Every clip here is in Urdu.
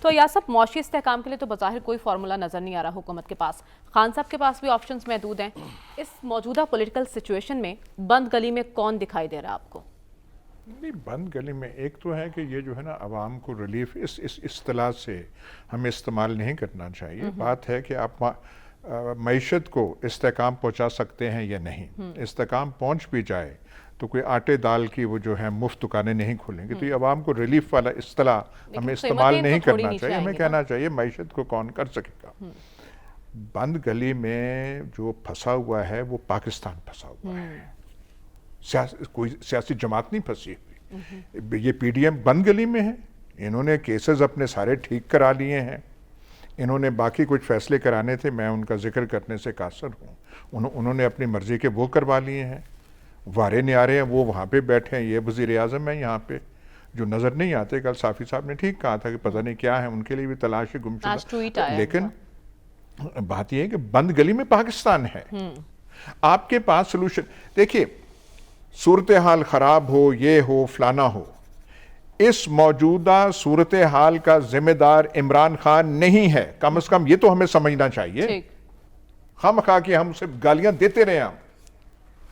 تو یا صاحب معاشی استحکام کے لیے تو بظاہر کوئی فارمولا نظر نہیں آ رہا حکومت کے پاس، خان صاحب کے پاس بھی آپشنز محدود ہیں، اس موجودہ پولیٹیکل سچویشن میں بند گلی میں کون دکھائی دے رہا آپ کو؟ نہیں، بند گلی میں ایک تو ہے کہ یہ جو ہے نا عوام کو ریلیف اس اصطلاح سے ہمیں استعمال نہیں کرنا چاہیے. بات ہے کہ آپ معیشت کو استحکام پہنچا سکتے ہیں یا نہیں. استحکام پہنچ بھی جائے تو کوئی آٹے دال کی وہ جو ہے مفت دکانیں نہیں کھولیں گے. تو یہ عوام کو ریلیف والا اصطلاح ہمیں استعمال نہیں کرنا چاہیے. ہمیں کہنا چاہیے معیشت کو کون کر سکے گا. بند گلی میں جو پھنسا ہوا ہے وہ پاکستان پھنسا ہوا ہے، کوئی سیاسی جماعت نہیں پھنسی ہوئی. یہ پی ڈی ایم بند گلی میں ہے. انہوں نے کیسز اپنے سارے ٹھیک کرا لیے ہیں. انہوں نے باقی کچھ فیصلے کرانے تھے، میں ان کا ذکر کرنے سے قاصر ہوں. انہوں نے اپنی مرضی کے وہ کروا لیے ہیں. وارے نیارے ہیں وہ وہاں پہ بیٹھے ہیں. یہ وزیر اعظم ہیں یہاں پہ جو نظر نہیں آتے. کل صافی صاحب نے ٹھیک کہا تھا کہ پتہ نہیں کیا ہے، ان کے لیے بھی تلاش گمشدہ. لیکن بات یہ ہے کہ بند گلی میں پاکستان ہے. آپ کے پاس سلوشن دیکھیے، صورتحال خراب ہو، یہ ہو فلانا ہو، اس موجودہ صورتحال کا ذمہ دار عمران خان نہیں ہے. کم از کم یہ تو ہمیں سمجھنا چاہیے. خام خواہ کہ ہم صرف گالیاں دیتے رہے ہم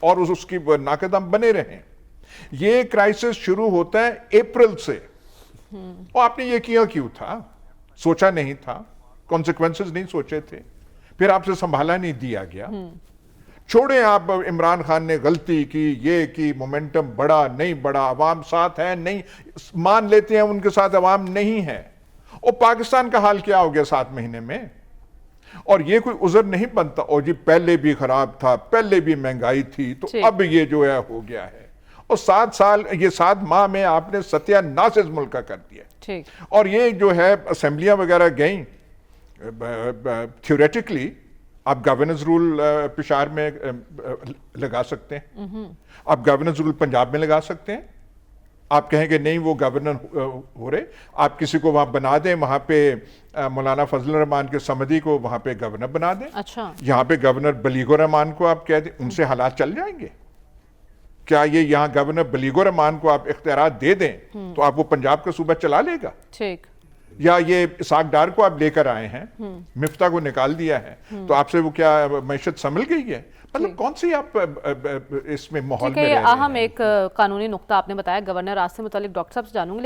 اور اس کی ناقد ہم بنے رہیں. یہ کرائسس شروع ہوتا ہے اپریل سے. اور آپ نے یہ کیا کیوں تھا؟ سوچا نہیں تھا، کانسیکوینسز نہیں سوچے تھے، پھر آپ سے سنبھالا نہیں دیا گیا. چھوڑیں آپ، عمران خان نے غلطی کی، یہ کی، مومنٹم بڑا نہیں بڑا، عوام ساتھ ہے نہیں، مان لیتے ہیں ان کے ساتھ عوام نہیں ہے. اور پاکستان کا حال کیا ہو گیا 7 مہینے میں؟ اور یہ کوئی عذر نہیں بنتا اور جی پہلے بھی خراب تھا، پہلے بھی مہنگائی تھی تو اب یہ جو ہے ہو گیا ہے. اور 7 ماہ میں آپ نے ستیہ ناس اس ملک کا کر دیا. اور یہ جو ہے اسمبلیاں وغیرہ گئیں، تھیوریٹیکلی آپ گورننس رول پشاور میں لگا سکتے ہیں، آپ گورننس رول پنجاب میں لگا سکتے ہیں. آپ کہیں کہ نہیں وہ گورنر ہو رہے، آپ کسی کو وہاں بنا دیں، وہاں پہ مولانا فضل الرحمان کے سمدی کو وہاں پہ گورنر بنا دیں. یہاں پہ گورنر بلیغ الرحمان کو آپ کہہ دیں، ان سے حالات چل جائیں گے. کیا یہ یہاں گورنر بلیغ الرحمان کو آپ اختیارات دے دیں تو آپ وہ پنجاب کا صوبہ چلا لے گا؟ یا یہ اسحاق ڈار کو آپ لے کر آئے ہیں، مفتاح کو نکال دیا ہے تو آپ سے وہ کیا معیشت سنبھل گئی ہے؟ مطلب کون سی آپ اس میں ماحول میں رہ رہے ہیں؟ اہم ایک قانونی نقطہ آپ نے بتایا گورنر راج سے متعلق ڈاکٹر صاحب سے جانوں گے.